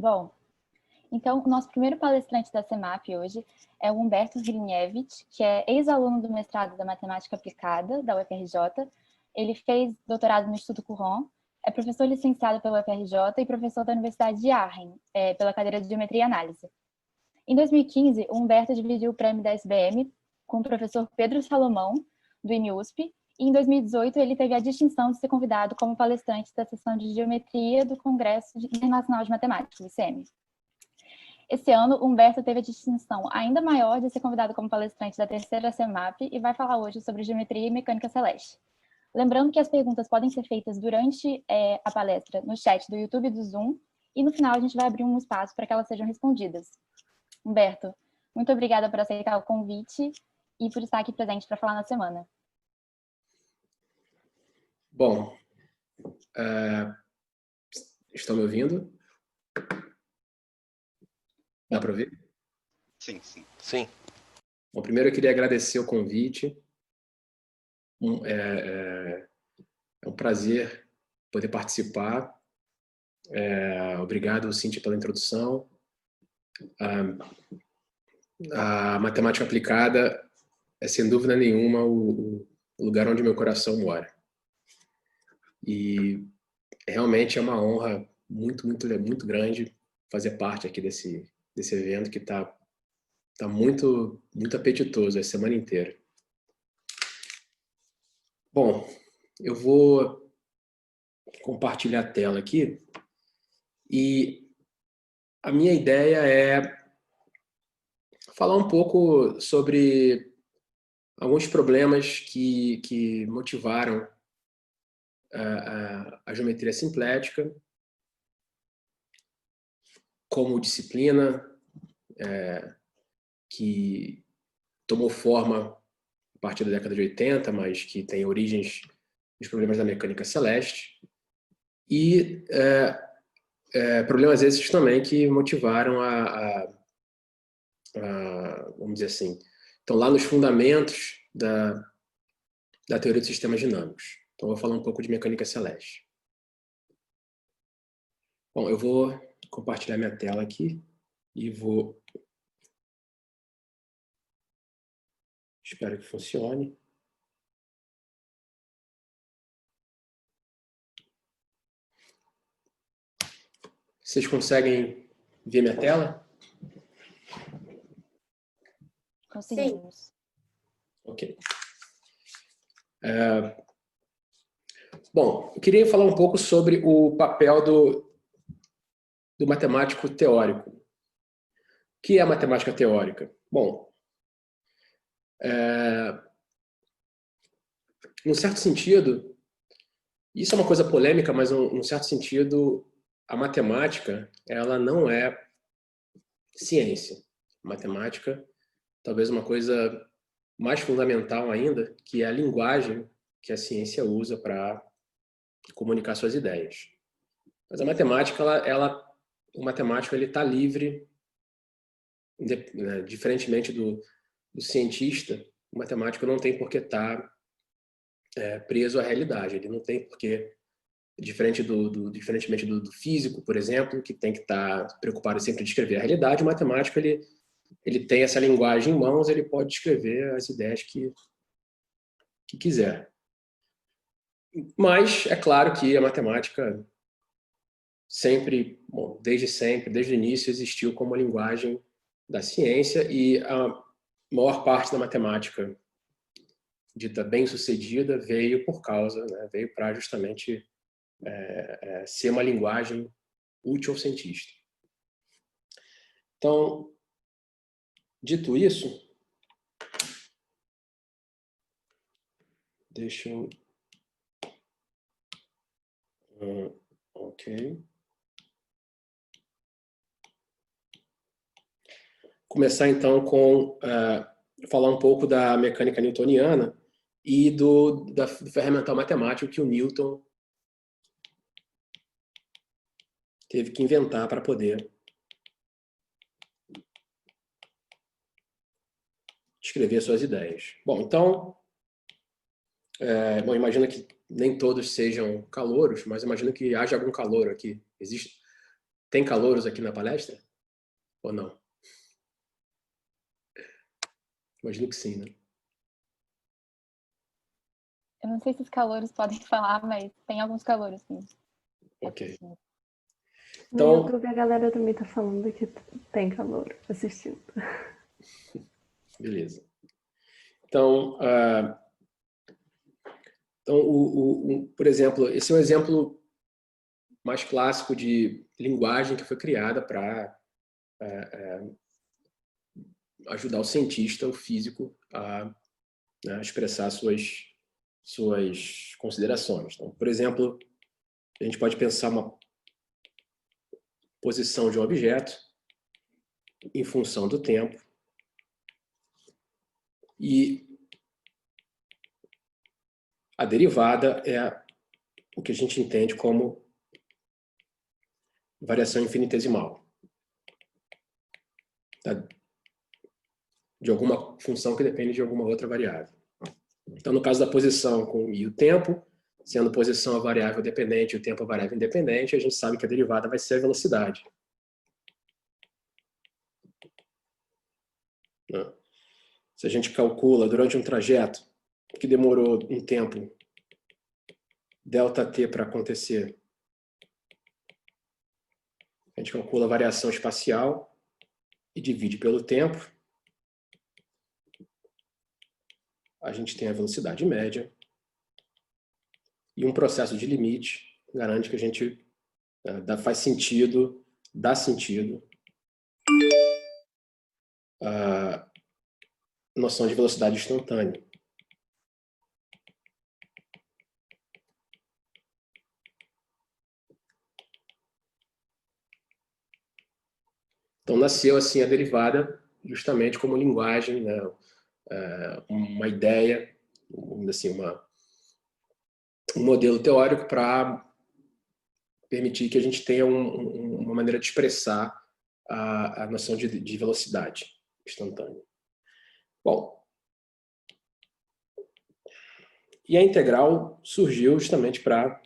bom? Então, o nosso primeiro palestrante da CEMAP hoje é o Humberto Hriniewicz, que é ex-aluno do mestrado da Matemática Aplicada, da UFRJ. Ele fez doutorado no Instituto Curon, é professor licenciado pela UFRJ e professor da Universidade de Aachen, pela cadeira de Geometria e Análise. Em 2015, o Humberto dividiu o prêmio da SBM com o professor Pedro Salomão, do INUSP, e em 2018 ele teve a distinção de ser convidado como palestrante da sessão de Geometria do Congresso Internacional de Matemática, o ICM. Esse ano, o Humberto teve a distinção ainda maior de ser convidado como palestrante da terceira CEMAP e vai falar hoje sobre Geometria e Mecânica Celeste. Lembrando que as perguntas podem ser feitas durante a palestra no chat do YouTube e do Zoom, e no final a gente vai abrir um espaço para que elas sejam respondidas. Humberto, muito obrigada por aceitar o convite e por estar aqui presente para falar na semana. Bom, estão me ouvindo? Dá para ouvir? Sim, sim. Sim. Bom, primeiro eu queria agradecer o convite. É um prazer poder participar. Obrigado, Cíntia, pela introdução. A matemática aplicada é, sem dúvida nenhuma, o lugar onde meu coração mora. E realmente é uma honra muito grande fazer parte aqui desse evento que está muito apetitoso a semana inteira. Bom, eu vou compartilhar a tela aqui e a minha ideia é falar um pouco sobre alguns problemas que motivaram a geometria simplética como disciplina que tomou forma a partir da década de 80, mas que tem origens nos problemas da mecânica celeste, e problemas esses também que motivaram vamos dizer assim, estão lá nos fundamentos da teoria dos sistemas dinâmicos. Então, eu vou falar um pouco de mecânica celeste. Bom, eu vou compartilhar minha tela aqui e vou... Espero que funcione. Vocês conseguem ver minha tela? Conseguimos. Ok. Bom, eu queria falar um pouco sobre o papel do matemático teórico. O que é a matemática teórica? Bom, num certo sentido, isso é uma coisa polêmica, mas num certo sentido, a matemática, ela não é ciência. A matemática, talvez uma coisa mais fundamental ainda, que é a linguagem que a ciência usa para comunicar suas ideias. Mas a matemática, o matemático ele está livre, diferentemente do cientista. O matemático não tem por que estar preso à realidade. Ele não tem por que, diferentemente do físico, por exemplo, que tem que estar preocupado sempre em descrever a realidade, o matemático ele tem essa linguagem em mãos, ele pode descrever as ideias que quiser. Mas é claro que a matemática sempre, bom, desde o início, existiu como a linguagem da ciência, e a maior parte da matemática dita bem-sucedida veio por causa, veio para justamente ser uma linguagem útil ao cientista. Então, dito isso, deixa eu... ok. Começar então com falar um pouco da mecânica newtoniana e do ferramental matemático que o Newton teve que inventar para poder escrever suas ideias. Bom, então, imagino que nem todos sejam calouros, mas imagino que haja algum calouro aqui. Tem calouros aqui na palestra? Ou não? Imagino que sim, né? Eu não sei se os calouros podem falar, mas tem alguns calouros, sim. Ok. No Então, YouTube a galera também tá falando que tem calor assistindo. beleza. Então, por exemplo, esse é um exemplo mais clássico de linguagem que foi criada para ajudar o cientista, o físico, a, né, expressar suas considerações. Então, por exemplo, a gente pode pensar uma posição de um objeto em função do tempo e a derivada é o que a gente entende como variação infinitesimal, tá? De alguma função que depende de alguma outra variável. Então, no caso da posição e o tempo, sendo posição a variável dependente e o tempo a variável independente, a gente sabe que a derivada vai ser a velocidade. Se a gente calcula durante um trajeto que demorou um tempo ΔT para acontecer, a gente calcula a variação espacial e divide pelo tempo. A gente tem a velocidade média. E um processo de limite garante que a gente faz sentido, dá sentido a noção de velocidade instantânea. Então, nasceu assim a derivada justamente como linguagem, né? Uma ideia, assim, um modelo teórico para permitir que a gente tenha uma maneira de expressar a noção de velocidade instantânea. Bom, e a integral surgiu justamente para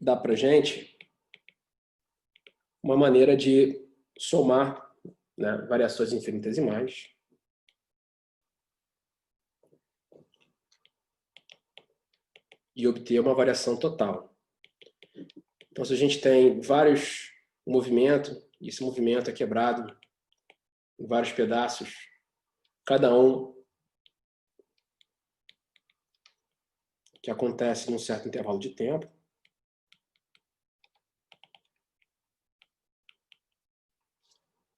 dar para a gente uma maneira de somar, né, variações infinitesimais e obter uma variação total. Então, se a gente tem vários movimentos, e esse movimento é quebrado em vários pedaços, cada um que acontece num certo intervalo de tempo,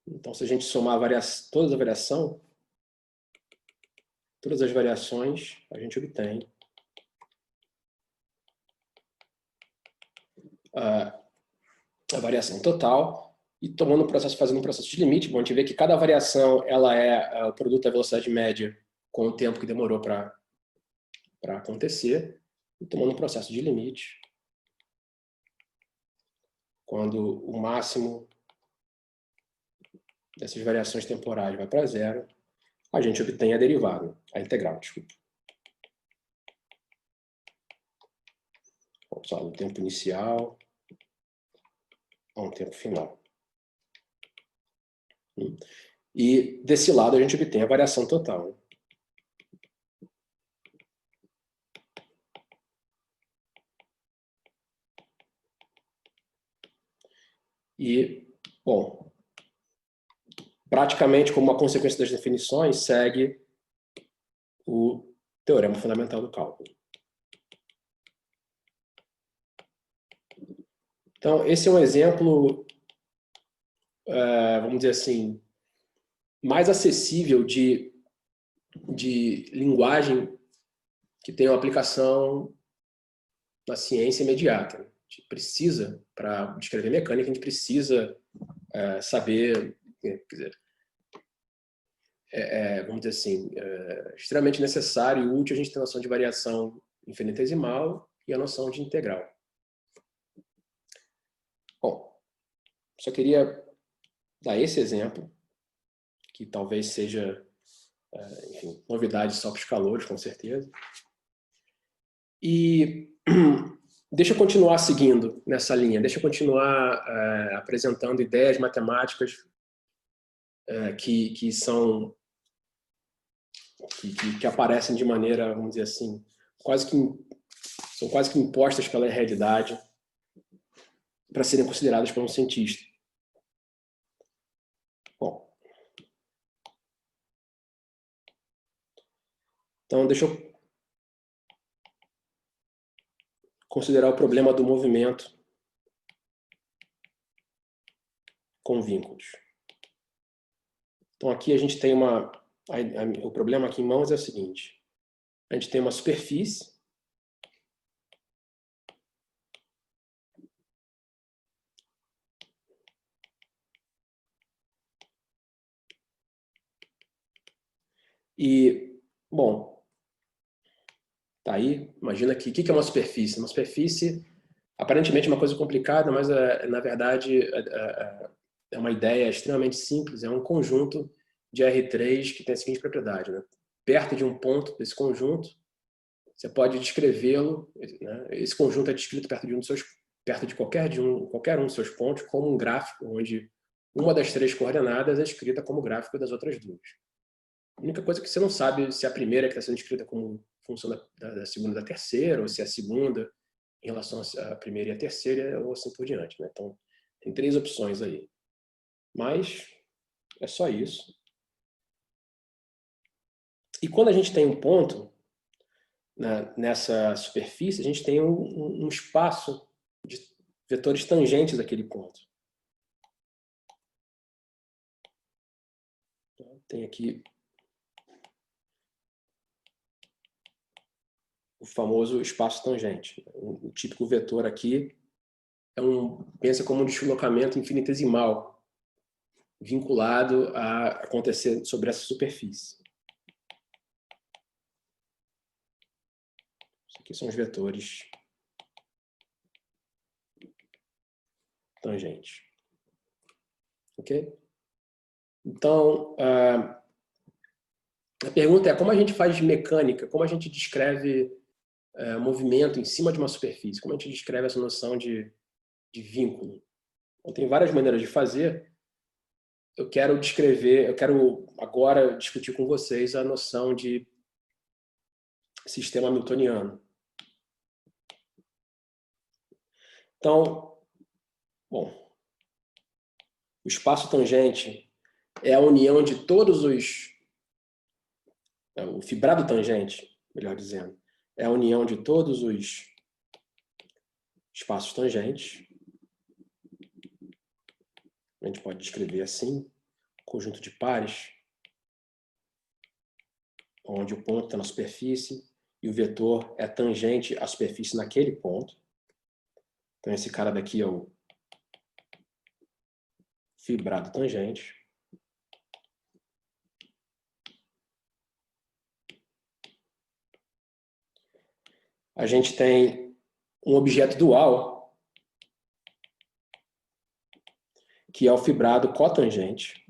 então, se a gente somar todas as variações, a gente obtém a variação total. E fazendo um processo de limite, bom, a gente vê que cada variação ela é o produto da velocidade média com o tempo que demorou para acontecer. E tomando um processo de limite, quando o máximo dessas variações temporais vai para zero, a gente obtém a derivada, a integral, desculpa. Vamos lá, no tempo inicial a um tempo final. E desse lado a gente obtém a variação total. E, bom, praticamente como uma consequência das definições, segue o teorema fundamental do cálculo. Então, esse é um exemplo, vamos dizer assim, mais acessível de linguagem que tem uma aplicação na ciência imediata. A gente precisa, para descrever mecânica, a gente precisa saber, quer dizer, vamos dizer assim, extremamente necessário e útil a gente ter a noção de variação infinitesimal e a noção de integral. Bom, só queria dar esse exemplo, que talvez seja, enfim, novidade só para os calouros, com certeza. E deixa eu continuar seguindo nessa linha, deixa eu continuar apresentando ideias matemáticas que aparecem de maneira, vamos dizer assim, são quase que impostas pela realidade para serem consideradas por um cientista. Bom, então deixa eu considerar o problema do movimento com vínculos. Então aqui a gente tem o problema aqui em mãos é o seguinte: a gente tem uma superfície e, bom, tá aí, imagina que o que é uma superfície? Uma superfície, aparentemente é uma coisa complicada, mas na verdade é uma ideia extremamente simples, é um conjunto de R3 que tem a seguinte propriedade, né? Perto de um ponto desse conjunto, você pode descrevê-lo, né? Esse conjunto é descrito perto de qualquer um dos seus pontos como um gráfico, onde uma das 3 coordenadas é escrita como gráfico das outras 2. A única coisa é que você não sabe se a primeira que está sendo escrita como função da segunda e da terceira, ou se é a segunda em relação à primeira e à terceira, ou assim por diante, né? Então, tem 3 opções aí. Mas é só isso. E quando a gente tem um ponto nessa superfície, a gente tem um espaço de vetores tangentes daquele ponto. Tem aqui o famoso espaço tangente. O típico vetor aqui pensa como um deslocamento infinitesimal vinculado a acontecer sobre essa superfície. Isso aqui são os vetores tangentes. Ok? Então, a pergunta é como a gente faz mecânica, como a gente descreve movimento em cima de uma superfície, como a gente descreve essa noção de vínculo. Então, tem várias maneiras de fazer. Eu quero agora discutir com vocês a noção de sistema hamiltoniano. Então, bom, o espaço tangente é a união de todos o fibrado tangente, melhor dizendo, é a união de todos os espaços tangentes. A gente pode descrever assim, conjunto de pares, onde o ponto está na superfície e o vetor é tangente à superfície naquele ponto. Então esse cara daqui é o fibrado tangente. A gente tem um objeto dual, que é o fibrado cotangente.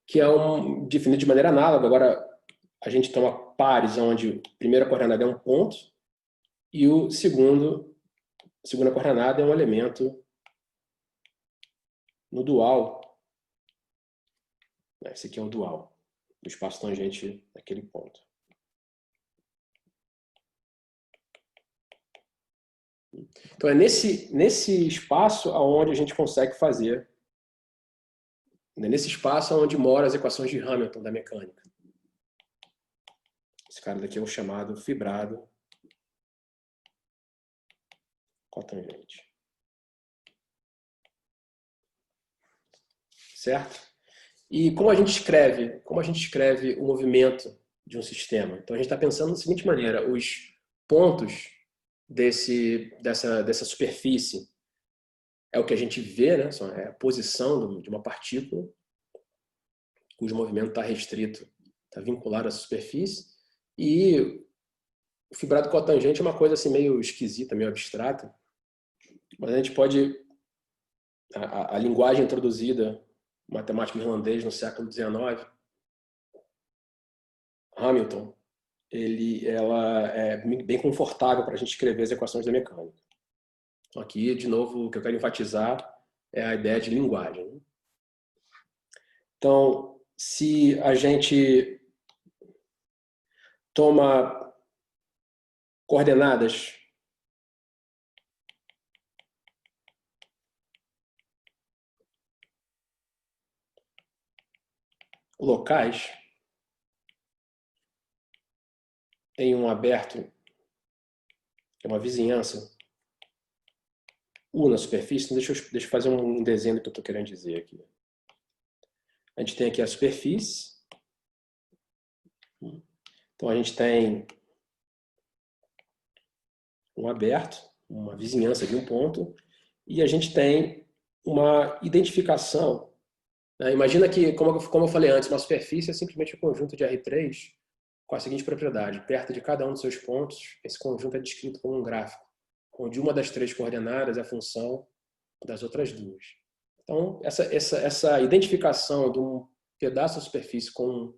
Que é definido de maneira análoga. Agora, a gente toma pares onde a primeira coordenada é um ponto e a segunda coordenada é um elemento no dual. Esse aqui é o dual do espaço tangente naquele ponto. Então, é nesse espaço onde a gente consegue fazer, nesse espaço onde moram as equações de Hamilton da mecânica. Esse cara daqui é o chamado fibrado cotangente. Certo? E como a gente escreve o movimento de um sistema? Então a gente está pensando da seguinte maneira: os pontos dessa superfície é o que a gente vê, né? É a posição de uma partícula cujo movimento está restrito, está vinculado à superfície, e o fibrado cotangente é uma coisa assim meio esquisita, meio abstrata, mas a gente pode, a linguagem introduzida matemático irlandês no século XIX, Hamilton, ela é bem confortável para a gente escrever as equações da mecânica. Então, aqui, de novo, o que eu quero enfatizar é a ideia de linguagem, né? Então, se a gente toma coordenadas locais em um aberto, que é uma vizinhança, U na superfície, então deixa eu fazer um desenho do que eu estou querendo dizer aqui. A gente tem aqui a superfície. Então, a gente tem um aberto, uma vizinhança de um ponto, e a gente tem uma identificação, né? Imagina que, como eu falei antes, uma superfície é simplesmente um conjunto de R3 com a seguinte propriedade: perto de cada um dos seus pontos, esse conjunto é descrito como um gráfico, onde uma das três coordenadas é a função das outras duas. Então, essa identificação de um pedaço da superfície com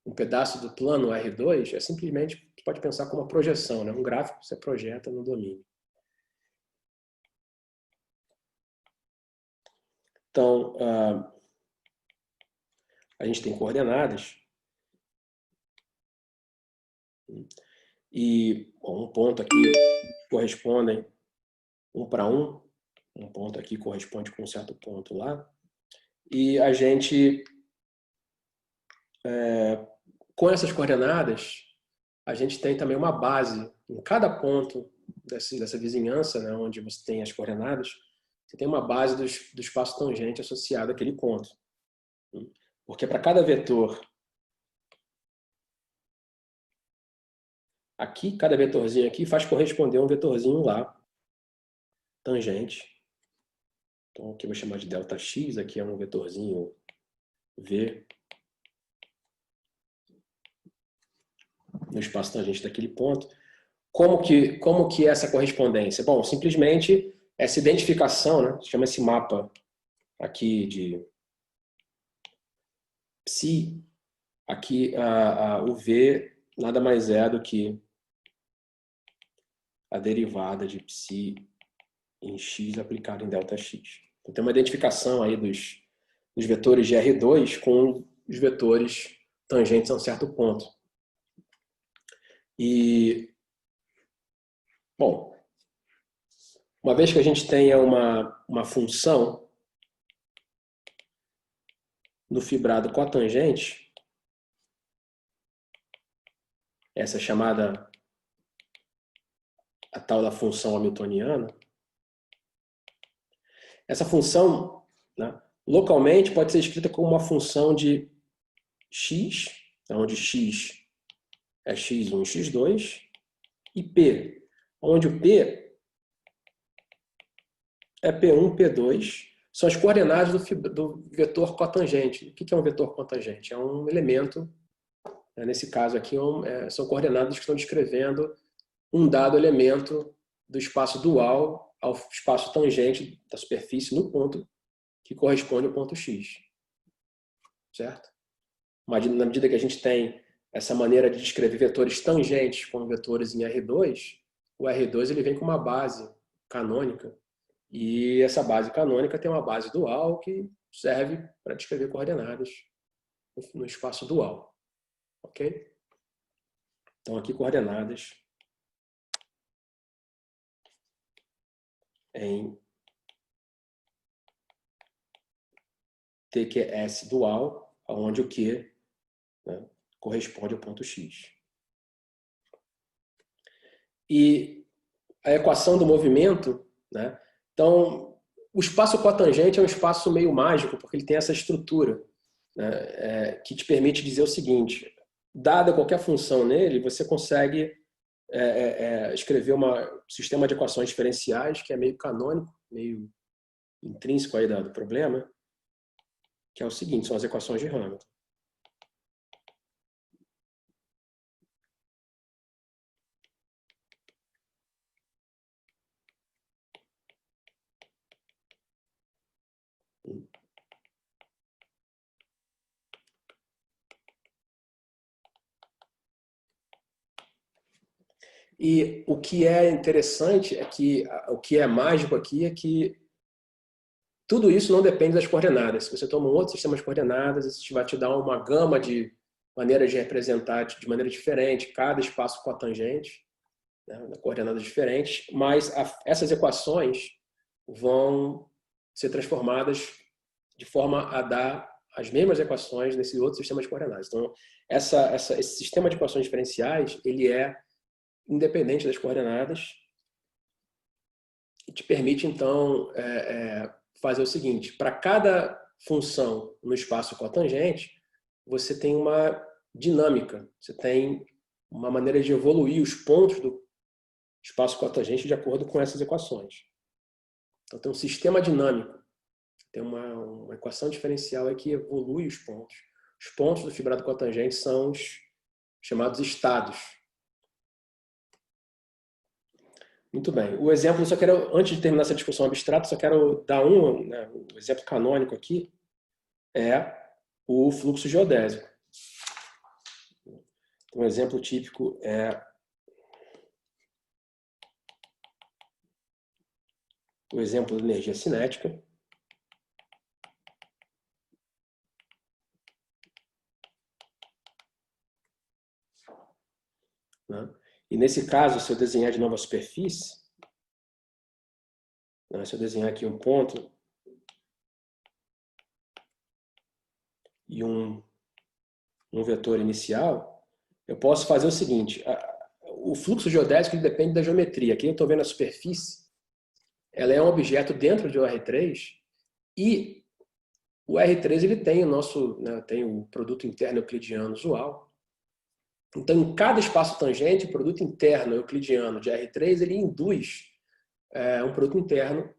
um pedaço do plano R2 é simplesmente, você pode pensar como uma projeção, né? Um gráfico que você projeta no domínio. Então, a gente tem coordenadas e um ponto aqui correspondem 1 para 1, um ponto aqui corresponde com um certo ponto lá, e a gente, com essas coordenadas, a gente tem também uma base em cada ponto dessa vizinhança, né, onde você tem as coordenadas, você tem uma base do espaço tangente associado àquele ponto. Porque para cada vetor aqui, cada vetorzinho aqui faz corresponder a um vetorzinho lá, tangente. Então aqui eu vou chamar de ΔX, aqui é um vetorzinho V no espaço tangente daquele ponto. Como que é essa correspondência? Bom, simplesmente essa identificação, né, chama esse mapa aqui de psi, aqui o V nada mais é do que a derivada de psi em x aplicado em ΔX. Então tem uma identificação aí dos vetores de R2 com os vetores tangentes a um certo ponto. E, bom, uma vez que a gente tenha uma função no fibrado cotangente, essa é chamada a tal da função hamiltoniana, essa função, né, localmente pode ser escrita como uma função de x, onde x é x1 e x2, e p, onde o p é P1, P2, são as coordenadas do vetor cotangente. O que é um vetor cotangente? É um elemento, né, nesse caso aqui, são coordenadas que estão descrevendo um dado elemento do espaço dual ao espaço tangente da superfície no ponto que corresponde ao ponto X. Certo? Mas na medida que a gente tem essa maneira de descrever vetores tangentes como vetores em R2, o R2 ele vem com uma base canônica. E essa base canônica tem uma base dual que serve para descrever coordenadas no espaço dual. Ok? Então, aqui coordenadas em TQS dual, onde o Q, né, corresponde ao ponto X. E a equação do movimento, né? Então, o espaço cotangente é um espaço meio mágico, porque ele tem essa estrutura, né, que te permite dizer o seguinte: dada qualquer função nele, você consegue escrever um sistema de equações diferenciais que é meio canônico, meio intrínseco aí do problema, que é o seguinte: são as equações de Hamilton. E o que é interessante é que o que é mágico aqui é que tudo isso não depende das coordenadas. Se você toma um outro sistema de coordenadas, isso vai te dar uma gama de maneiras de representar de maneira diferente cada espaço cotangente, né, coordenadas diferentes, mas essas equações vão ser transformadas de forma a dar as mesmas equações nesse outro sistema de coordenadas. Então, esse sistema de equações diferenciais, ele é independente das coordenadas e te permite, então, fazer o seguinte: para cada função no espaço cotangente, você tem uma dinâmica, você tem uma maneira de evoluir os pontos do espaço cotangente de acordo com essas equações. Então, tem um sistema dinâmico, tem uma equação diferencial que evolui os pontos. Os pontos do fibrado cotangente são os chamados estados. Muito bem. O exemplo, só quero, antes de terminar essa discussão abstrata, só quero dar um exemplo canônico aqui, é o fluxo geodésico. Um exemplo típico é o exemplo da energia cinética. Né? E nesse caso, se eu desenhar de novo a superfície, né, se eu desenhar aqui um ponto e um vetor inicial, eu posso fazer o seguinte: o fluxo geodésico ele depende da geometria. Aqui eu estou vendo a superfície, ela é um objeto dentro de R3 e o R3 ele tem tem o produto interno euclidiano usual. Então, em cada espaço tangente, o produto interno euclidiano de R3 ele induz um produto interno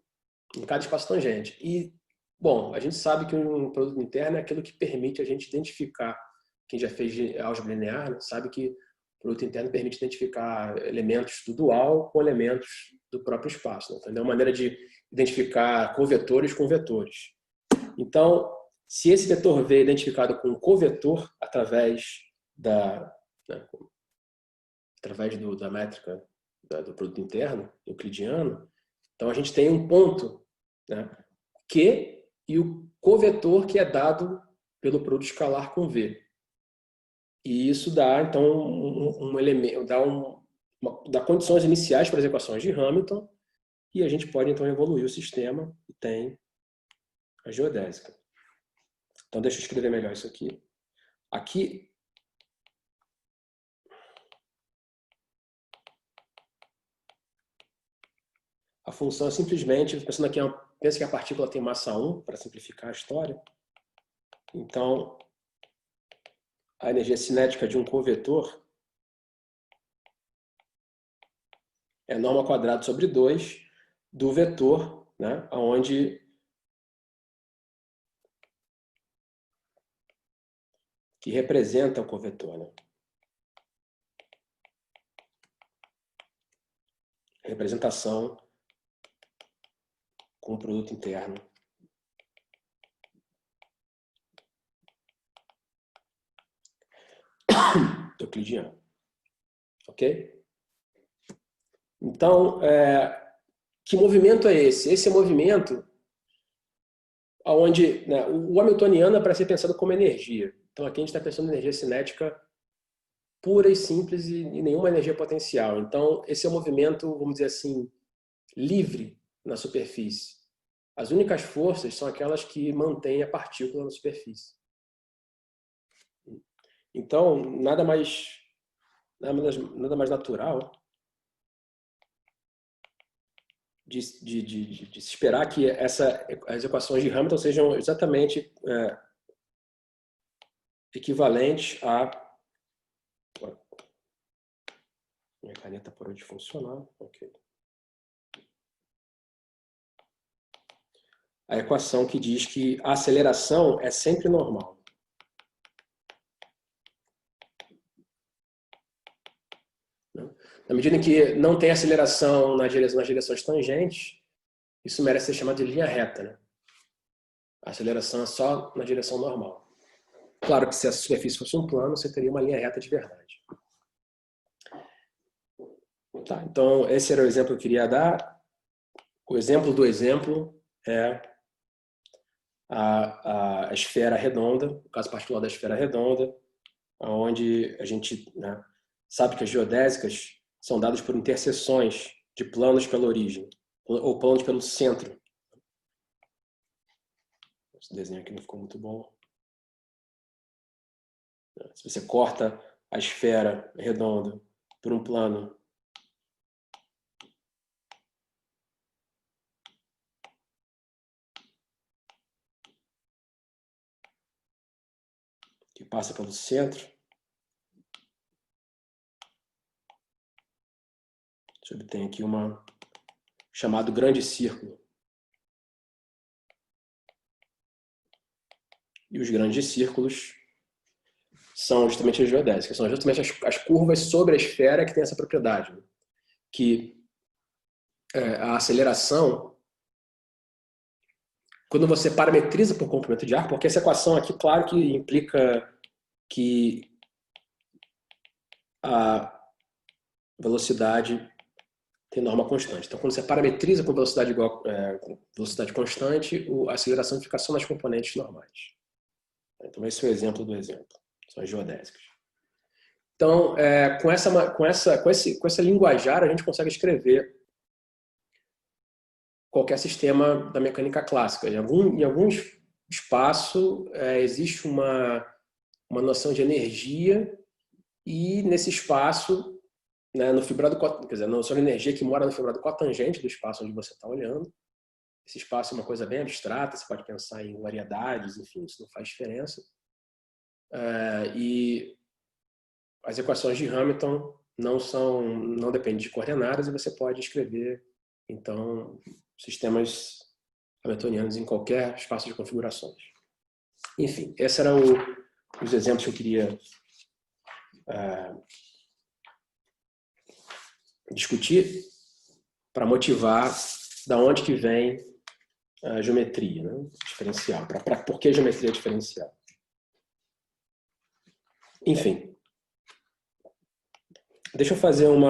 em cada espaço tangente. E, bom, a gente sabe que um produto interno é aquilo que permite a gente identificar. Quem já fez álgebra linear, né, sabe que o produto interno permite identificar elementos do dual com elementos do próprio espaço. Né? Então, é uma maneira de identificar covetores com vetores. Então, se esse vetor V é identificado com um covetor através da métrica do produto interno euclidiano, então a gente tem um ponto, né, Q e o covetor que é dado pelo produto escalar com V. E isso dá, então, um elemento, dá condições iniciais para as equações de Hamilton, e a gente pode, então, evoluir o sistema e tem a geodésica. Então, deixa eu escrever melhor isso aqui. Aqui, a função é simplesmente, pensando aqui, pensa que a partícula tem massa 1, para simplificar a história. Então, a energia cinética de um covetor é norma quadrada sobre 2 do vetor, né, onde que representa o covetor. Né? Representação com o produto interno euclidiano. Ok? Então, que movimento é esse? Esse é movimento onde, né, o hamiltoniano é para ser pensado como energia. Então, aqui a gente está pensando em energia cinética pura e simples e nenhuma energia potencial. Então, esse é um movimento, vamos dizer assim, livre na superfície. As únicas forças são aquelas que mantêm a partícula na superfície. Então, nada mais natural de se esperar que as equações de Hamilton sejam exatamente equivalentes a... Minha caneta parou de funcionar. Ok. A equação que diz que a aceleração é sempre normal. Na medida em que não tem aceleração nas direções tangentes, isso merece ser chamado de linha reta. Né? A aceleração é só na direção normal. Claro que se a superfície fosse um plano, você teria uma linha reta de verdade. Tá, então, esse era o exemplo que eu queria dar. O exemplo do exemplo é a esfera redonda, o caso particular da esfera redonda, onde a gente, né, sabe que as geodésicas são dadas por interseções de planos pela origem, ou planos pelo centro. Esse desenho aqui não ficou muito bom. Se você corta a esfera redonda por um plano que passa pelo centro, você obtém aqui uma chamado grande círculo. E os grandes círculos são justamente as geodésicas, são justamente as curvas sobre a esfera que tem essa propriedade, né? Que a aceleração, quando você parametriza por comprimento de arco, porque essa equação aqui, claro que implica que a velocidade tem norma constante. Então, quando você parametriza com velocidade igual, com velocidade constante, a aceleração fica só nas componentes normais. Então, esse é o exemplo do exemplo. São as geodésicas. Então, com essa linguajar, a gente consegue escrever qualquer sistema da mecânica clássica. Em algum espaço existe uma noção de energia e nesse espaço, né, no fibrado, quer dizer, a noção de energia que mora no fibrado cotangente do espaço onde você está olhando. Esse espaço é uma coisa bem abstrata, você pode pensar em variedades, enfim, isso não faz diferença. E as equações de Hamilton não dependem de coordenadas e você pode escrever, então, sistemas hamiltonianos em qualquer espaço de configurações. Enfim, esses eram os exemplos que eu queria discutir para motivar da onde que vem a geometria, né, diferencial. Por que geometria diferencial? Enfim, deixa eu fazer um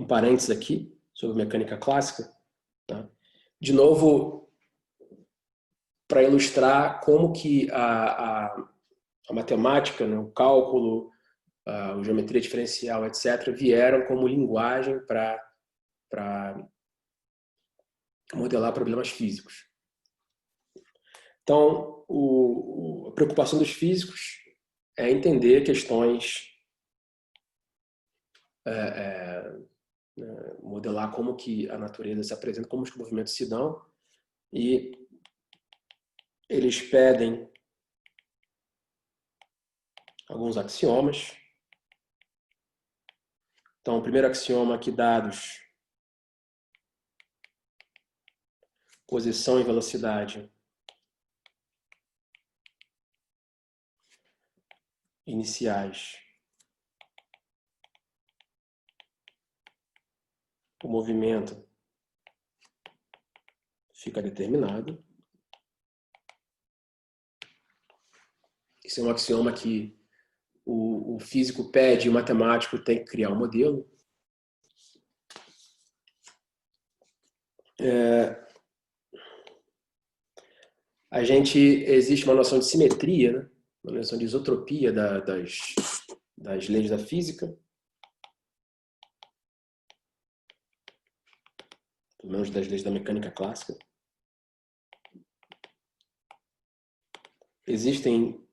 parênteses aqui sobre mecânica clássica, tá? De novo, para ilustrar como que a matemática, né, o cálculo, a geometria diferencial, etc., vieram como linguagem para modelar problemas físicos. Então, a preocupação dos físicos é entender questões, modelar como que a natureza se apresenta, como os movimentos se dão, e eles pedem alguns axiomas. Então, o primeiro axioma aqui, dados posição e velocidade iniciais, o movimento fica determinado. Esse é um axioma que o físico pede e o matemático tem que criar um modelo. Existe uma noção de simetria, né? Uma noção de isotropia das leis da física, pelo menos das leis da mecânica clássica. Existem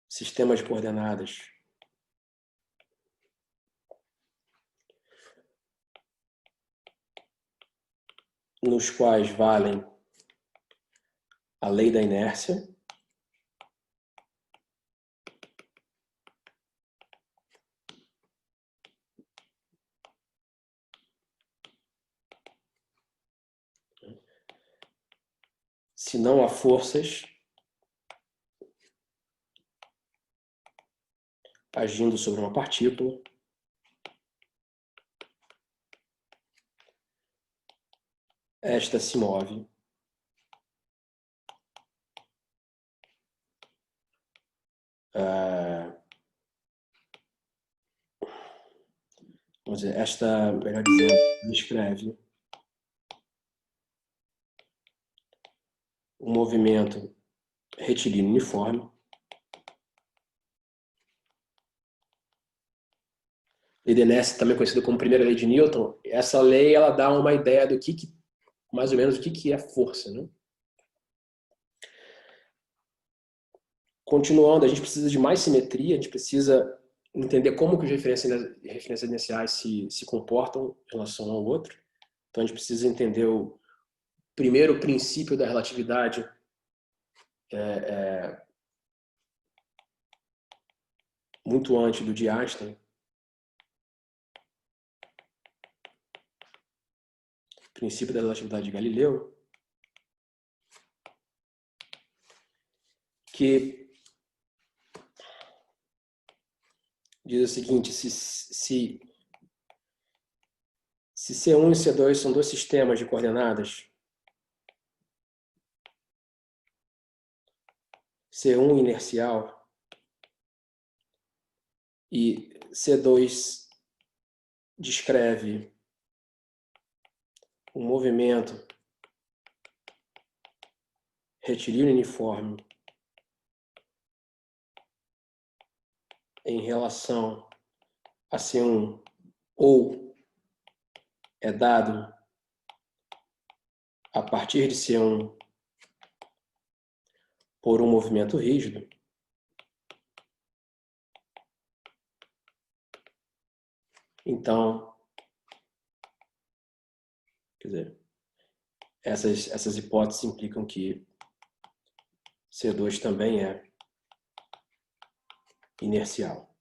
sistemas de coordenadas nos quais valem a lei da inércia, se não há forças agindo sobre uma partícula, esta se move vamos dizer, esta, melhor dizendo, descreve um movimento retilíneo uniforme. Lei de Nernst, também conhecida como primeira lei de Newton, essa lei ela dá uma ideia do que mais ou menos o que é força, né? Continuando, a gente precisa de mais simetria, a gente precisa entender como que as referências iniciais se comportam em relação ao outro. Então a gente precisa entender o primeiro princípio da relatividade, muito antes do de Einstein. Princípio da relatividade de Galileu, que diz o seguinte: se C1 e C2 são dois sistemas de coordenadas, C1 inercial e C2 descreve um movimento retilíneo uniforme em relação a C1 ou é dado a partir de C1 por um movimento rígido, então, quer dizer, essas hipóteses implicam que C2 também é inercial.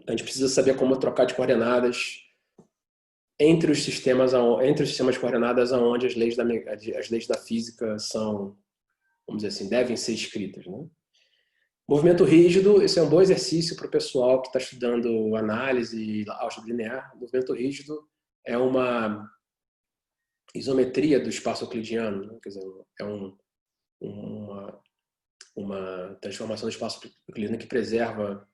A gente precisa saber como trocar de coordenadas entre os sistemas de coordenadas onde as leis da física são, vamos dizer assim, devem ser escritas, né? Movimento rígido, esse é um bom exercício para o pessoal que está estudando análise e álgebra linear. Movimento rígido é uma isometria do espaço euclidiano, né? Quer dizer, é uma transformação do espaço euclidiano que preserva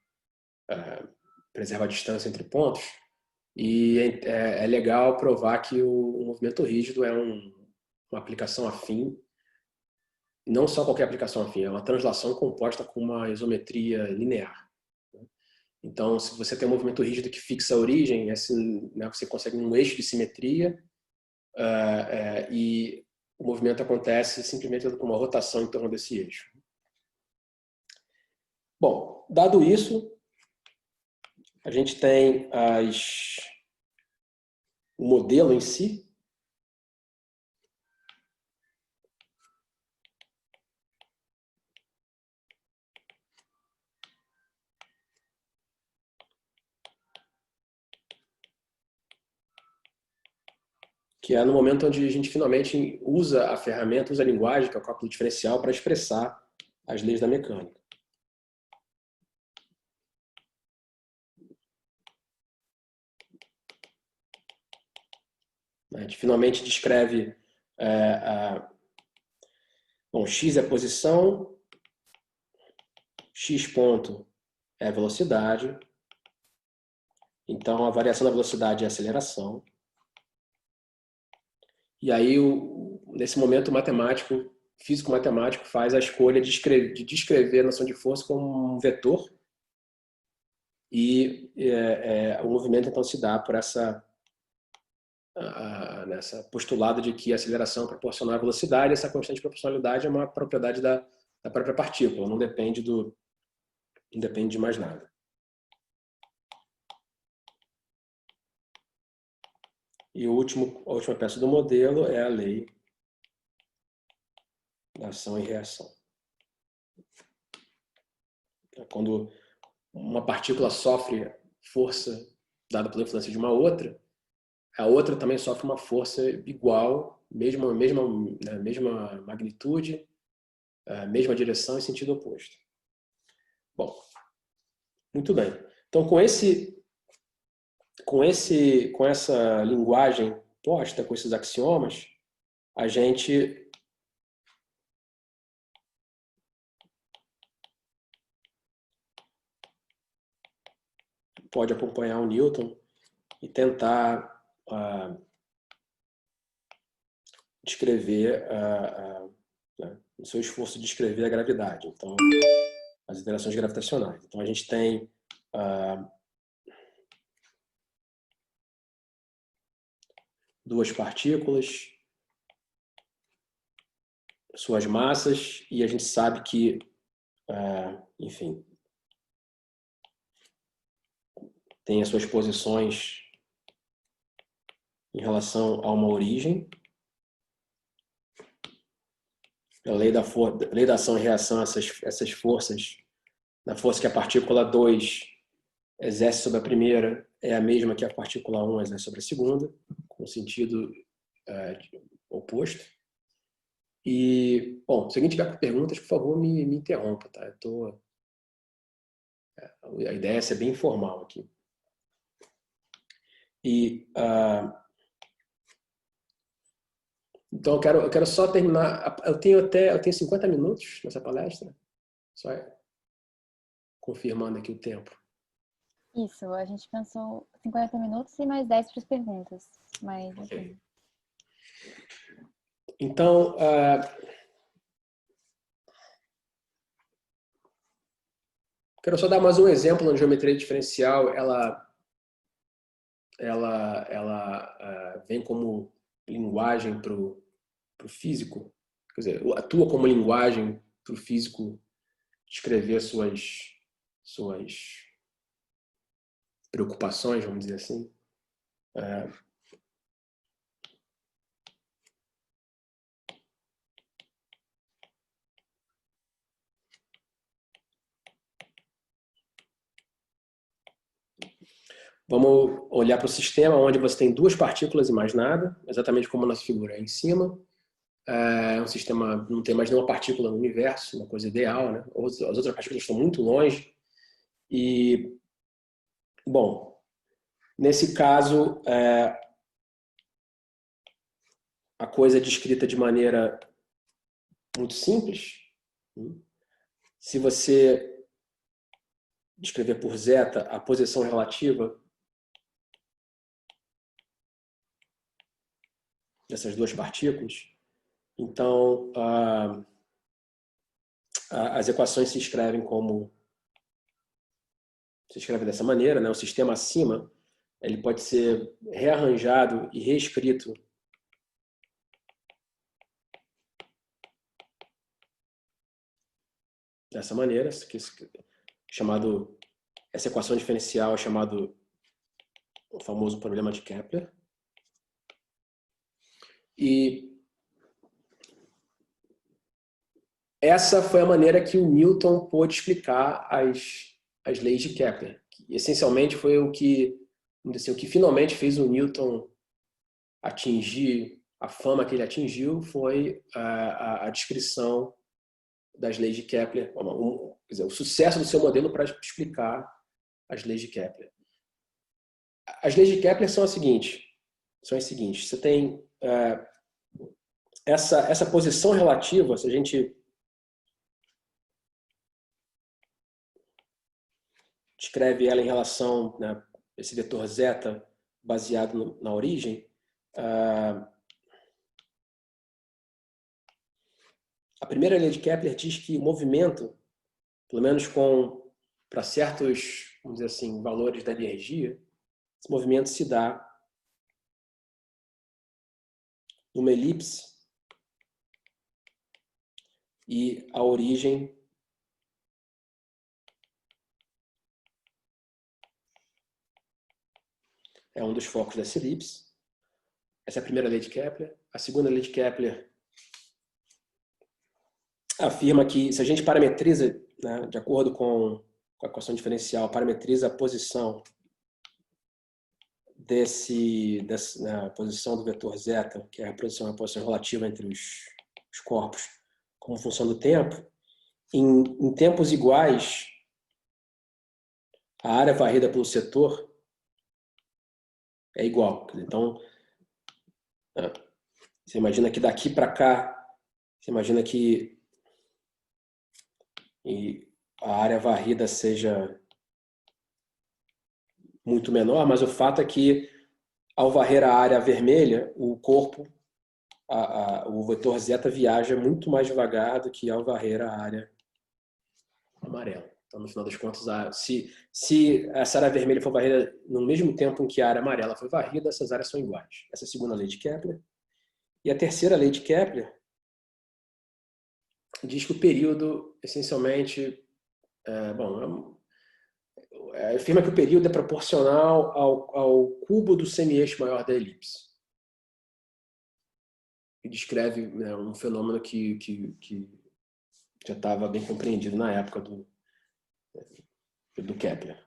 a distância entre pontos. E é legal provar que o movimento rígido é uma aplicação afim. Não só qualquer aplicação afim, é uma translação composta com uma isometria linear. Então, se você tem um movimento rígido que fixa a origem, você consegue um eixo de simetria e o movimento acontece simplesmente com uma rotação em torno desse eixo. Bom, dado isso, a gente tem o modelo em si. Que é no momento onde a gente finalmente usa a ferramenta, usa a linguagem, que é o cálculo diferencial, para expressar as leis da mecânica. A gente finalmente descreve bom, x é a posição, x ponto é a velocidade, então a variação da velocidade é a aceleração. E aí, nesse momento, o físico-matemático faz a escolha de descrever a noção de força como um vetor e o movimento então se dá por nessa postulado de que a aceleração é proporcional à velocidade. Essa constante de proporcionalidade é uma propriedade da própria partícula, não depende de mais nada. E a última peça do modelo é a lei da ação e reação. Quando uma partícula sofre força dada pela influência de uma outra, a outra também sofre uma força igual, mesma magnitude, mesma direção e sentido oposto. Bom, muito bem. Então, com essa linguagem posta com esses axiomas, a gente pode acompanhar o Newton e tentar descrever o seu esforço de descrever a gravidade. Então, as interações gravitacionais. Então, a gente tem duas partículas, suas massas, e a gente sabe que, enfim, tem as suas posições em relação a uma origem. A lei da ação e reação, essas forças, na força que a partícula 2 exerce sobre a primeira é a mesma que a partícula 1 exerce sobre a segunda, com sentido oposto. E, bom, se alguém tiver perguntas, por favor, me interrompa, tá? A ideia é ser bem informal aqui. E, então, eu quero só terminar. Eu tenho 50 minutos nessa palestra, só confirmando aqui o tempo. Isso, a gente pensou 50 minutos e mais 10 para as perguntas. Mas, okay. Então, quero só dar mais um exemplo na geometria diferencial. Ela vem como linguagem para o físico, quer dizer, atua como linguagem para o físico descrever suas preocupações, vamos dizer assim. Vamos olhar para o sistema onde você tem duas partículas e mais nada, exatamente como a nossa figura aí em cima. É um sistema, não tem mais nenhuma partícula no universo, uma coisa ideal, né? As outras partículas estão muito longe. E, bom, nesse caso, a coisa é descrita de maneira muito simples. Se você descrever por zeta a posição relativa dessas duas partículas, então as equações se escrevem dessa maneira, né? O sistema acima ele pode ser rearranjado e reescrito dessa maneira, essa equação diferencial é chamado o famoso problema de Kepler. E essa foi a maneira que o Newton pôde explicar as leis de Kepler. Que, essencialmente foi o que finalmente fez o Newton atingir a fama que ele atingiu, foi a descrição das leis de Kepler, quer dizer, o sucesso do seu modelo para explicar as leis de Kepler. As leis de Kepler são as seguintes. Você tem essa posição relativa, se a gente descreve ela em relação, né, esse vetor zeta baseado na origem, a primeira lei de Kepler diz que o movimento, pelo menos para certos, vamos dizer assim, valores da energia, esse movimento se dá numa elipse e a origem é um dos focos dessa elipse. Essa é a primeira lei de Kepler. A segunda lei de Kepler afirma que se a gente parametriza, né, de acordo com a equação diferencial, parametriza a posição na posição do vetor zeta, que é a posição relativa entre os corpos, como função do tempo, em tempos iguais, a área varrida pelo setor é igual. Então, né? Você imagina que daqui para cá, você imagina que a área varrida seja muito menor, mas o fato é que ao varrer a área vermelha, o corpo, o vetor zeta viaja muito mais devagar do que ao varrer a área amarela. Então, no final das contas, se essa área vermelha for varrida no mesmo tempo em que a área amarela foi varrida, essas áreas são iguais. Essa é a segunda lei de Kepler. E a terceira lei de Kepler diz que o período, essencialmente, afirma que o período é proporcional ao cubo do semi-eixo maior da elipse. E descreve, né, um fenômeno que já estava bem compreendido na época do Kepler.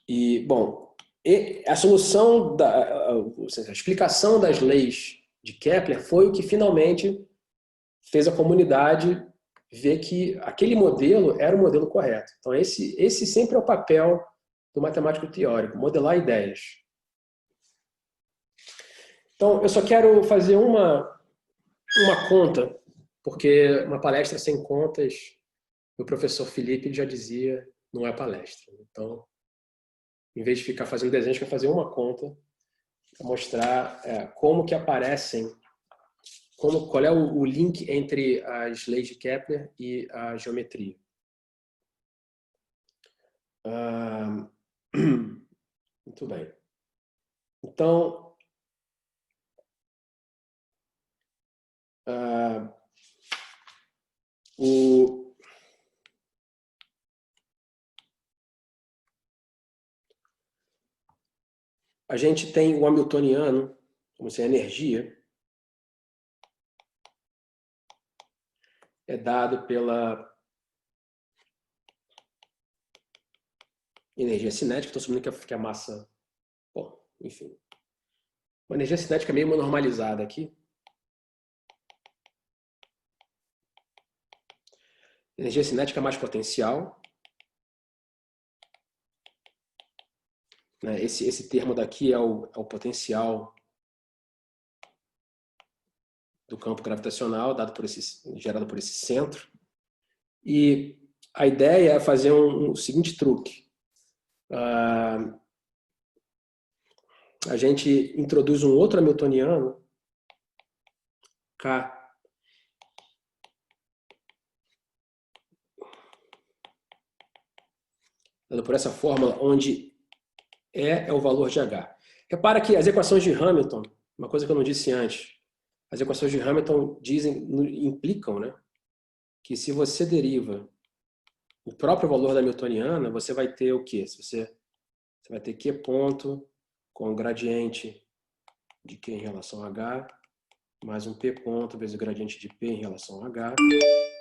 E, bom, a solução, a explicação das leis de Kepler foi o que finalmente fez a comunidade ver que aquele modelo era o modelo correto. Então, esse sempre é o papel do matemático teórico, modelar ideias. Então, eu só quero fazer uma conta, porque uma palestra sem contas, o professor Felipe já dizia, não é palestra. Então, em vez de ficar fazendo desenhos, eu quero fazer uma conta para mostrar como que aparecem, qual é o link entre as leis de Kepler e a geometria. Muito bem. Então, a gente tem o hamiltoniano, como se a energia é dado pela energia cinética. Estou assumindo que a massa... Bom, enfim. Uma energia cinética meio normalizada aqui. Energia cinética mais potencial. Esse termo daqui é o potencial do campo gravitacional gerado por esse centro. E a ideia é fazer o seguinte truque. A gente introduz um outro hamiltoniano, K, dado por essa fórmula, onde E é o valor de H. Repara que as equações de Hamilton, uma coisa que eu não disse antes, as equações de Hamilton implicam, né, que se você deriva o próprio valor da hamiltoniana, você vai ter o quê? Você vai ter Q ponto com o gradiente de Q em relação a H, mais um P ponto vezes o gradiente de P em relação a H,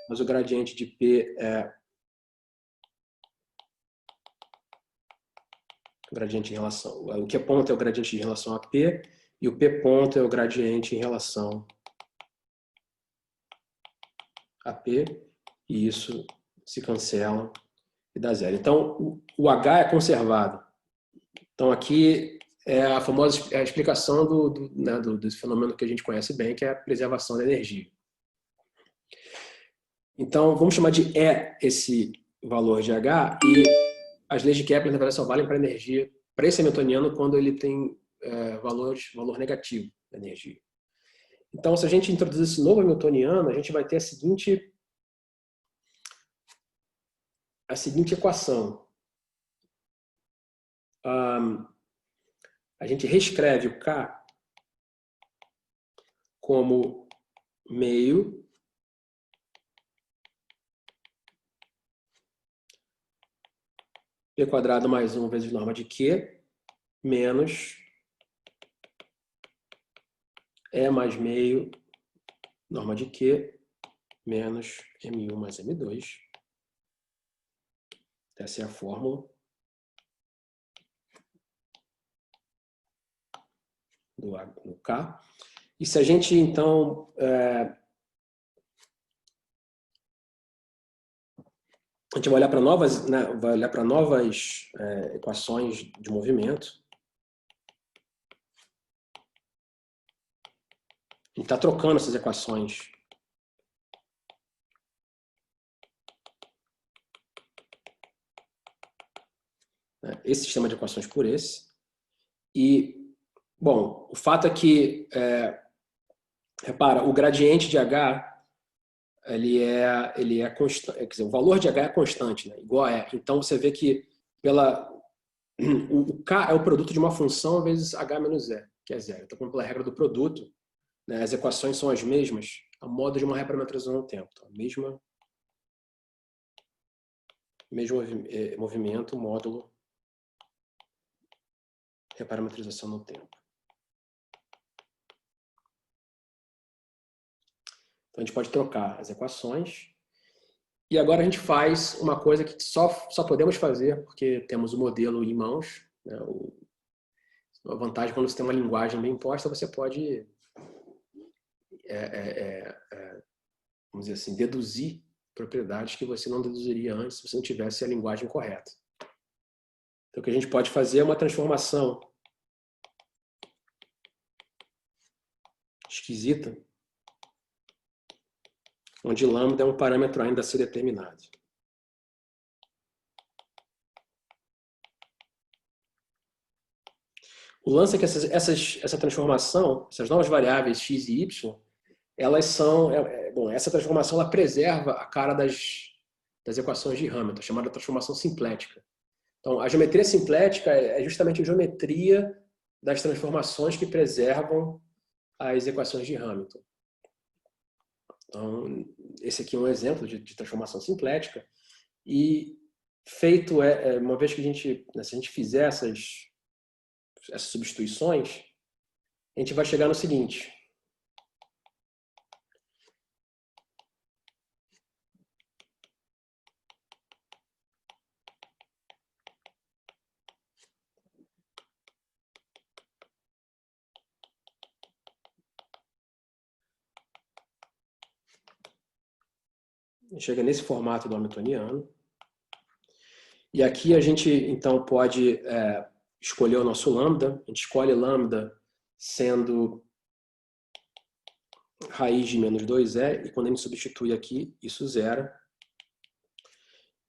mas o gradiente de P é o gradiente em relação... O Q ponto é o gradiente em relação a P, e o P ponto é o gradiente em relação a P, e isso se cancela e dá zero. Então, o H é conservado. Então, aqui é a famosa explicação do fenômeno que a gente conhece bem, que é a preservação da energia. Então, vamos chamar de E esse valor de H, e as leis de Kepler, na verdade, só valem para energia, para esse hamiltoniano, quando ele tem valor negativo da energia. Então, se a gente introduzir esse novo hamiltoniano, a gente vai ter a seguinte equação. A gente reescreve o K como meio P quadrado mais 1 vezes norma de Q menos E mais meio norma de Q menos M1 mais M2. Essa é a fórmula do K. E se a gente, então, a gente vai olhar para novas equações de movimento. gente está trocando essas equações. Esse sistema de equações por esse. E, bom, o fato é que, repara, o gradiente de H, ele é constante, quer dizer, o valor de H é constante, né? Igual a E. Então, você vê que o K é o produto de uma função vezes H menos E, que é zero. Então, pela regra do produto, né, as equações são as mesmas a modo de uma reparametrização no tempo. Então, mesmo movimento, módulo, reparametrização no tempo. Então, a gente pode trocar as equações. E agora a gente faz uma coisa que só podemos fazer porque temos o modelo em mãos, né? A vantagem quando você tem uma linguagem bem imposta, você pode, vamos dizer assim, deduzir propriedades que você não deduziria antes se você não tivesse a linguagem correta. Então, o que a gente pode fazer é uma transformação esquisita, onde lambda é um parâmetro ainda a ser determinado. O lance é que essa transformação, essas novas variáveis x e y, elas são... bom, essa transformação ela preserva a cara das equações de Hamilton, chamada transformação simplética. Então, a geometria simplética é justamente a geometria das transformações que preservam as equações de Hamilton. Então, esse aqui é um exemplo de transformação simplética. E feito, uma vez que se a gente fizer essas substituições, a gente vai chegar no seguinte. Chega nesse formato do hamiltoniano. E aqui a gente, então, pode escolher o nosso lambda. A gente escolhe lambda sendo raiz de menos 2e, e quando a gente substitui aqui, isso zera.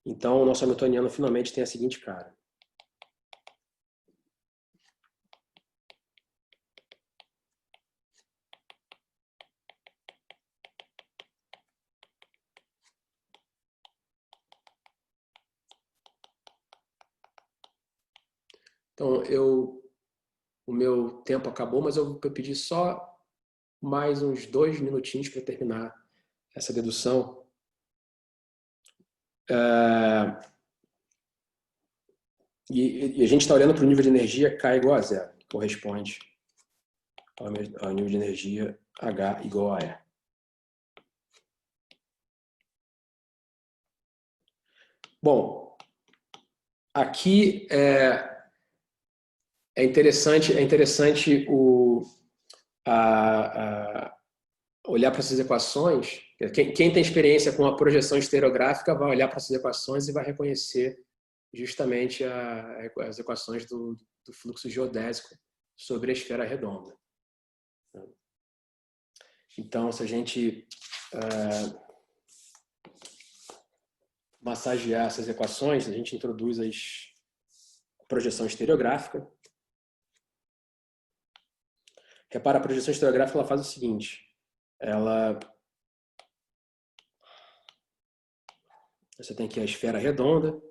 Então, o nosso hamiltoniano finalmente tem a seguinte cara. Então, o meu tempo acabou, mas eu pedi só mais uns 2 minutinhos para terminar essa dedução. E a gente está olhando para o nível de energia K igual a zero, que corresponde ao nível de energia H igual a E. Bom, aqui é interessante olhar para essas equações. Quem tem experiência com a projeção estereográfica vai olhar para essas equações e vai reconhecer justamente as equações do fluxo geodésico sobre a esfera redonda. Então, se a gente massagear essas equações, a gente introduz a projeção estereográfica. Repara, a projeção estereográfica ela faz o seguinte. Você tem aqui a esfera redonda,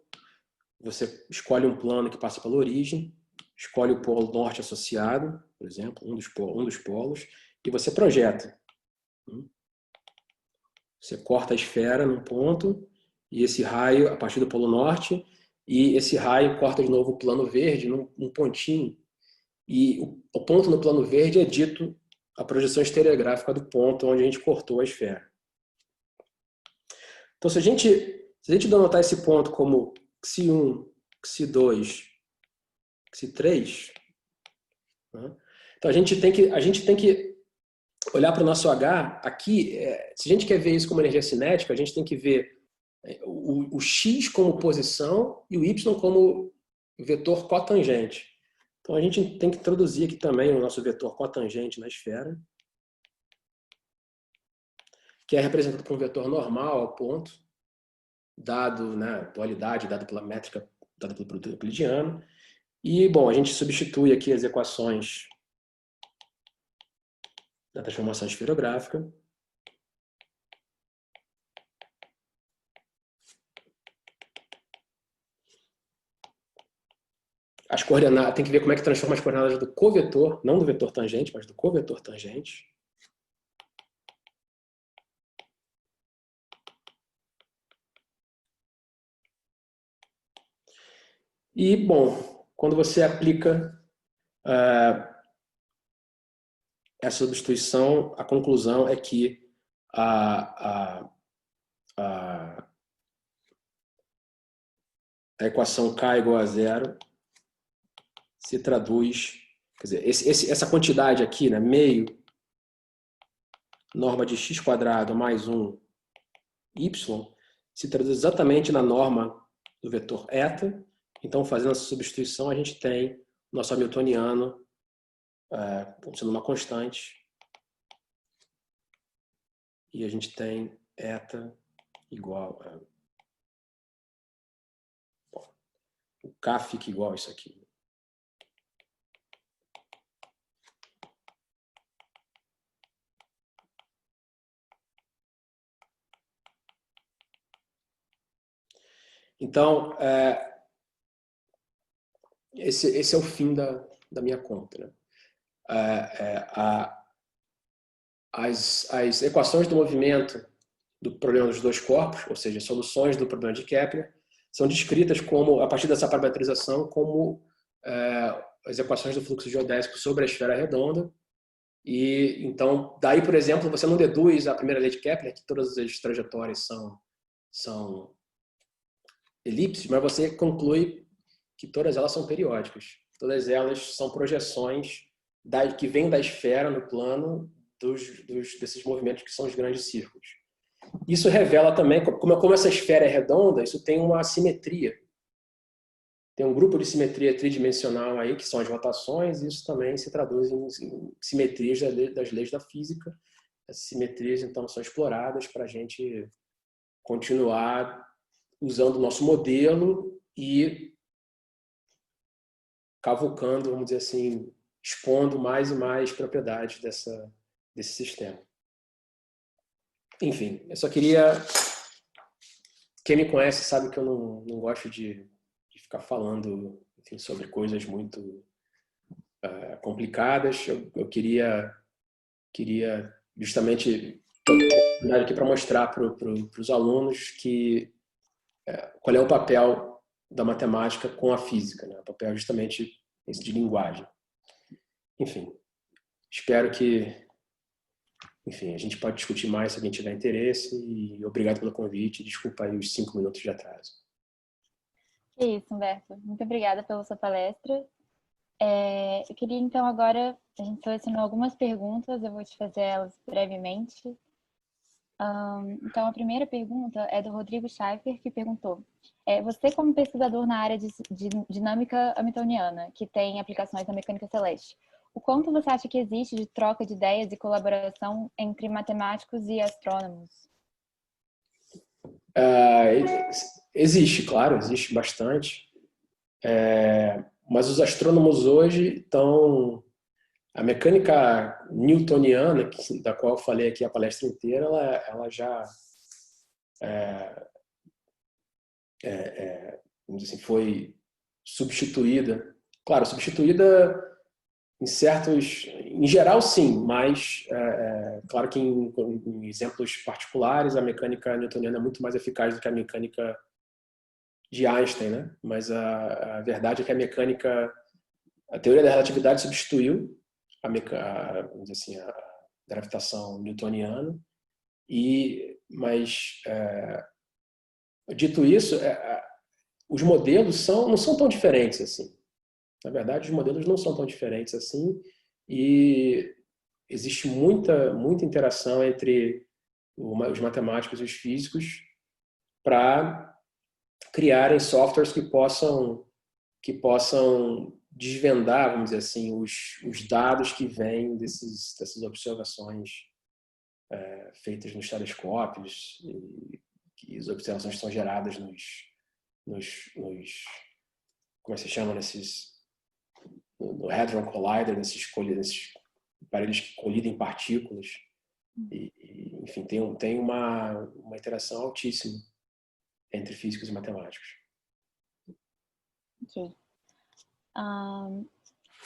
você escolhe um plano que passa pela origem, escolhe o polo norte associado, por exemplo, um dos polos, e você projeta. Você corta a esfera num ponto, e esse raio, a partir do polo norte, e esse raio corta de novo o plano verde num pontinho. E o ponto no plano verde é dito a projeção estereográfica do ponto onde a gente cortou a esfera. Então, se a gente denotar esse ponto como Xi1, Xi2, Xi3, né? Então a gente tem que olhar para o nosso H aqui. Se a gente quer ver isso como energia cinética, a gente tem que ver o X como posição e o Y como vetor cotangente. Então a gente tem que introduzir aqui também o nosso vetor cotangente na esfera. que é representado por um vetor normal ao ponto, dado, né, dualidade, dado pela métrica, dada pelo produto euclidiano. E, bom, a gente substitui aqui as equações da transformação esferográfica. As coordenadas, tem que ver como é que transforma as coordenadas do covetor, não do vetor tangente, mas do covetor tangente. E, bom, quando você aplica essa substituição, a conclusão é que a equação K igual a zero se traduz, quer dizer, essa quantidade aqui, né, meio norma de x² mais 1 y, se traduz exatamente na norma do vetor eta. Então, fazendo essa substituição, a gente tem o nosso hamiltoniano sendo uma constante, e a gente tem eta igual a... Bom, o K fica igual a isso aqui. Então, esse é o fim da minha conta, né? As equações do movimento do problema dos dois corpos, ou seja, soluções do problema de Kepler, são descritas como, a partir dessa parametrização, como as equações do fluxo geodésico sobre a esfera redonda. E então, daí, por exemplo, você não deduz a primeira lei de Kepler, que todas as trajetórias são elipses, mas você conclui que todas elas são periódicas. Todas elas são projeções que vêm da esfera no plano desses movimentos que são os grandes círculos. Isso revela também, como essa esfera é redonda, isso tem uma simetria. Tem um grupo de simetria tridimensional aí, que são as rotações, e isso também se traduz em simetrias das leis da física. Essas simetrias, então, são exploradas para a gente continuar usando o nosso modelo e cavucando, vamos dizer assim, expondo mais e mais propriedades desse sistema. Enfim, eu só queria... Quem me conhece sabe que eu não gosto de ficar falando, enfim, sobre coisas muito complicadas. Eu queria justamente dar aqui para mostrar para os alunos qual é o papel da matemática com a física, né? O papel justamente esse de linguagem. Enfim, espero que, enfim, a gente pode discutir mais se alguém tiver interesse, e obrigado pelo convite. Desculpa aí os 5 minutos de atraso. É isso, Humberto. Muito obrigada pela sua palestra. Eu queria, então, agora, a gente selecionou algumas perguntas, eu vou te fazer elas brevemente. Então, a primeira pergunta é do Rodrigo Schaeffer, que perguntou: você, como pesquisador na área de dinâmica hamiltoniana, que tem aplicações na mecânica celeste, o quanto você acha que existe de troca de ideias e colaboração entre matemáticos e astrônomos? Existe, claro, existe bastante. Mas os astrônomos hoje estão... A mecânica newtoniana, da qual eu falei aqui a palestra inteira, ela já vamos dizer assim, foi substituída. Claro, substituída em geral, sim, mas claro que em exemplos particulares a mecânica newtoniana é muito mais eficaz do que a mecânica de Einstein, né? Mas a verdade é que a teoria da relatividade substituiu vamos dizer assim, a gravitação newtoniana, mas dito isso, os modelos não são tão diferentes assim. Na verdade, os modelos não são tão diferentes assim, e existe muita interação entre os matemáticos e os físicos para criarem softwares que possam desvendar, vamos dizer assim, os dados que vêm dessas observações feitas nos telescópios, e que as observações são geradas como é que se chama, no Hadron Collider, nesses aparelhos que colidem partículas. Enfim, tem uma interação altíssima entre físicos e matemáticos. Ok.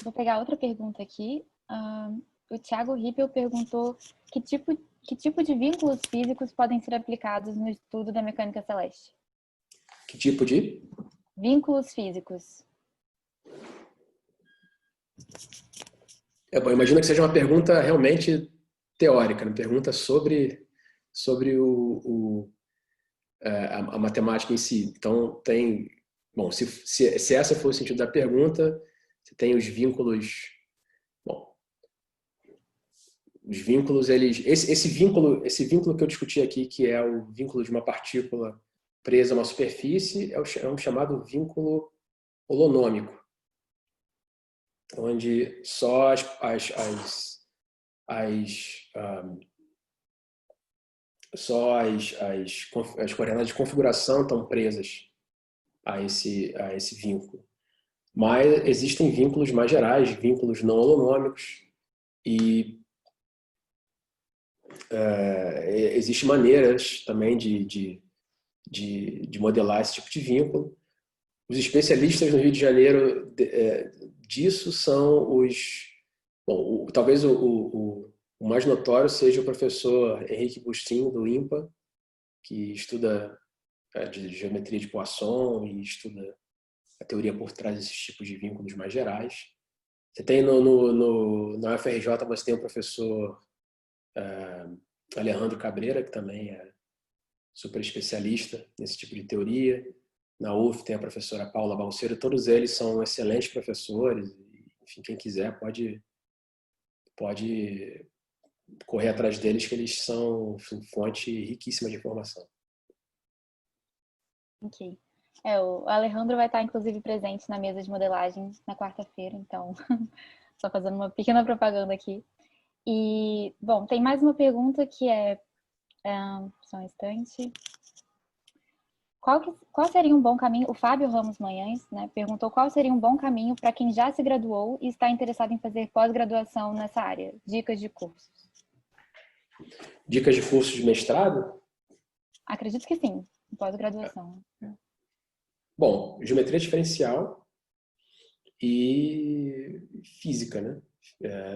Vou pegar outra pergunta aqui. O Thiago Rippel perguntou que tipo de vínculos físicos podem ser aplicados no estudo da mecânica celeste? Que tipo de? Vínculos físicos. Bom, imagino que seja uma pergunta realmente teórica, uma pergunta sobre a matemática em si. Então, bom, se essa for o sentido da pergunta, você tem os vínculos. Bom, os vínculos, esse vínculo que eu discuti aqui, que é o vínculo de uma partícula presa a uma superfície, é um chamado vínculo holonômico, onde só as coordenadas de configuração estão presas a esse vínculo. Mas existem vínculos mais gerais, vínculos não holonômicos, e existem maneiras também de modelar esse tipo de vínculo. Os especialistas no Rio de Janeiro disso são bom, talvez o mais notório seja o professor Henrique Bustin, do INPA, que estuda de geometria de Poisson e estuda a teoria por trás desses tipos de vínculos mais gerais. Você tem na UFRJ, você tem o professor Alejandro Cabreira, que também é super especialista nesse tipo de teoria. Na UF tem a professora Paula Balseiro. Todos eles são excelentes professores. Enfim, quem quiser pode correr atrás deles, que eles são fonte riquíssima de informação. Ok. O Alejandro vai estar, inclusive, presente na mesa de modelagem na quarta-feira, então, só fazendo uma pequena propaganda aqui. E, bom, tem mais uma pergunta que só um instante. Qual seria um bom caminho? O Fábio Ramos Manhães, né, perguntou qual seria um bom caminho para quem já se graduou e está interessado em fazer pós-graduação nessa área. Dicas de cursos. Dicas de cursos de mestrado? Acredito que sim, pós-graduação. Bom, geometria diferencial e física, né?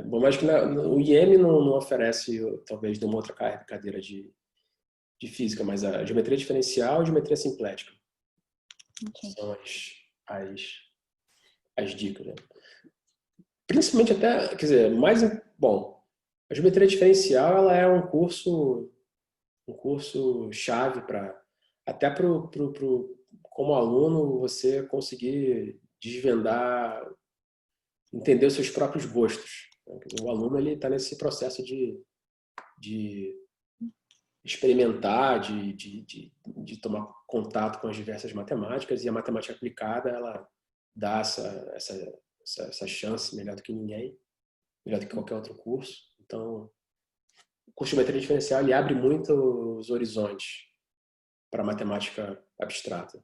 Bom, mas que o IEM não oferece, talvez, nenhuma outra cadeira de física, mas a geometria diferencial e geometria simplética. Okay. São as dicas, né? Principalmente até, quer dizer, bom, a geometria diferencial ela é um curso chave até como aluno você conseguir desvendar, entender os seus próprios gostos. O aluno ele está nesse processo de experimentar, de tomar contato com as diversas matemáticas, e a matemática aplicada ela dá essa chance melhor do que ninguém, melhor do que qualquer outro curso. Então, o curso de geometria diferencial ele abre muito os horizontes para a matemática abstrata.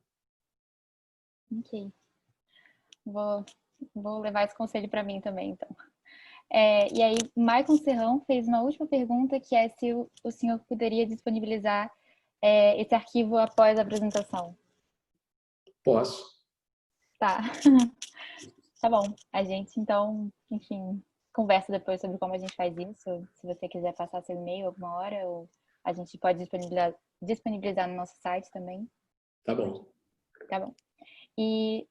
Ok. Vou levar esse conselho para mim também, então. E aí, o Maicon Serrão fez uma última pergunta, que é se o senhor poderia disponibilizar esse arquivo após a apresentação. Posso. Tá. Tá bom. A gente, então, enfim, conversa depois sobre como a gente faz isso. Se você quiser passar seu e-mail alguma hora, ou a gente pode disponibilizar no nosso site também. Tá bom. Tá bom. E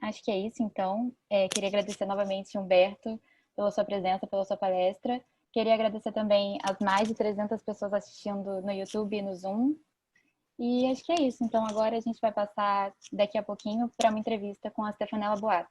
acho que é isso, então. Queria agradecer novamente, Humberto, pela sua presença, pela sua palestra. Queria agradecer também as mais de 300 pessoas assistindo no YouTube e no Zoom. E acho que é isso. Então, agora a gente vai passar daqui a pouquinho para uma entrevista com a Stefanella Boato.